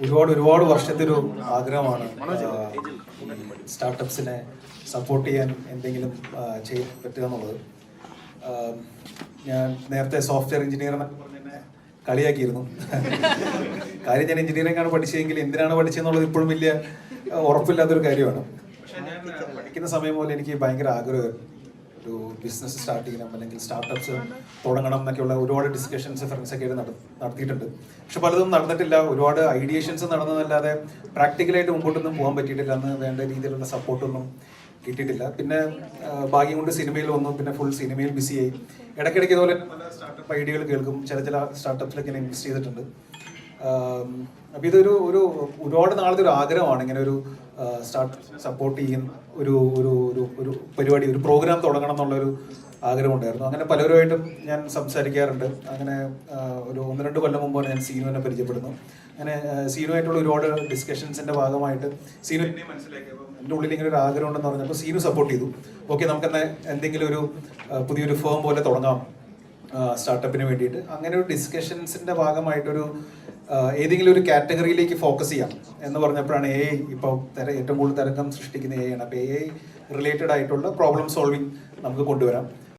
ഒരുപാട് വർഷത്തെ ഒരു ആഗ്രഹമാണ് സ്റ്റാർട്ടപ്സിനെ സപ്പോർട്ട് ചെയ്യാൻ എന്തെങ്കിലും ചെയ്യാൻ പറ്റുക എന്നുള്ളത്. ഞാൻ നേരത്തെ സോഫ്റ്റ്വെയർ എഞ്ചിനീയർ എന്നൊക്കെ പറഞ്ഞ് എന്നെ കളിയാക്കിയിരുന്നു. കാര്യം ഞാൻ എഞ്ചിനീയറിംഗ് ആണ് പഠിച്ചതെങ്കിൽ എന്തിനാണ് പഠിച്ചതെന്നുള്ളത് ഇപ്പോഴും വലിയ ഉറപ്പില്ലാത്തൊരു കാര്യമാണ്. പക്ഷെ ഞാൻ പഠിക്കുന്ന സമയം പോലെ എനിക്ക് ഭയങ്കര ആഗ്രഹമായിരുന്നു ഒരു ബിസിനസ് സ്റ്റാർട്ട് ചെയ്യണം, അല്ലെങ്കിൽ സ്റ്റാർട്ടപ്സ് തുടങ്ങണം എന്നൊക്കെയുള്ള ഒരുപാട് ഡിസ്കഷൻസ് ഫ്രണ്ട്സൊക്കെ ആയിട്ട് നടത്തിയിട്ടുണ്ട്. പക്ഷെ പലതും നടന്നിട്ടില്ല. ഒരുപാട് ഐഡിയേഷൻസ് നടന്നതല്ലാതെ പ്രാക്ടിക്കലായിട്ട് മുമ്പോട്ടൊന്നും പോകാൻ പറ്റിയിട്ടില്ല. അന്ന് വേണ്ട രീതിയിലുള്ള സപ്പോർട്ടൊന്നും കിട്ടിയിട്ടില്ല. പിന്നെ ഭാഗ്യം കൊണ്ട് സിനിമയിൽ വന്നു. പിന്നെ ഫുൾ സിനിമയിൽ ബിസിയായി. ഇടയ്ക്കിടയ്ക്ക് ഇതുപോലെ പല സ്റ്റാർട്ടപ്പ് ഐഡിയകൾ കേൾക്കും. ചില സ്റ്റാർട്ടപ്സിലൊക്കെ ഞാൻ ഇൻവെസ്റ്റ് ചെയ്തിട്ടുണ്ട്. അപ്പോൾ ഇതൊരു ഒരുപാട് നാളത്തെ ഒരു ആഗ്രഹമാണ് ഇങ്ങനെ ഒരു സ്റ്റാർട്ടപ്പ് സപ്പോർട്ട് ചെയ്യുന്ന ഒരു പരിപാടി, ഒരു പ്രോഗ്രാം തുടങ്ങണം എന്നുള്ളൊരു ആഗ്രഹമുണ്ടായിരുന്നു. അങ്ങനെ പലരുമായിട്ടും ഞാൻ സംസാരിക്കാറുണ്ട്. അങ്ങനെ ഒരു 1-2 കൊല്ലം മുമ്പാണ് ഞാൻ സീനുവിനെ പരിചയപ്പെടുന്നു. അങ്ങനെ സീനുമായിട്ടുള്ള ഒരുപാട് ഡിസ്കഷൻസിന്റെ ഭാഗമായിട്ട് സീനു എന്നെ മനസ്സിലാക്കി. അപ്പോൾ എൻ്റെ ഉള്ളിൽ ഇങ്ങനെ ഒരു ആഗ്രഹം ഉണ്ടെന്ന് പറഞ്ഞപ്പോൾ സീനു സപ്പോർട്ട് ചെയ്തു. ഓക്കെ, നമുക്കെന്നാൽ എന്തെങ്കിലും ഒരു പുതിയൊരു ഫേം പോലെ തുടങ്ങാം സ്റ്റാർട്ടപ്പിന് വേണ്ടിയിട്ട്. അങ്ങനെ ഒരു ഡിസ്കഷൻസിന്റെ ഭാഗമായിട്ടൊരു ഏതെങ്കിലും ഒരു കാറ്റഗറിയിലേക്ക് ഫോക്കസ് ചെയ്യാം എന്ന് പറഞ്ഞപ്പോഴാണ് AI ഇപ്പോൾ ഏറ്റവും കൂടുതൽ തരംഗം സൃഷ്ടിക്കുന്ന AI ആണ്. അപ്പോൾ AI റിലേറ്റഡ് ആയിട്ടുള്ള പ്രോബ്ലം സോൾവിങ് നമുക്ക് കൊണ്ടുവരാം.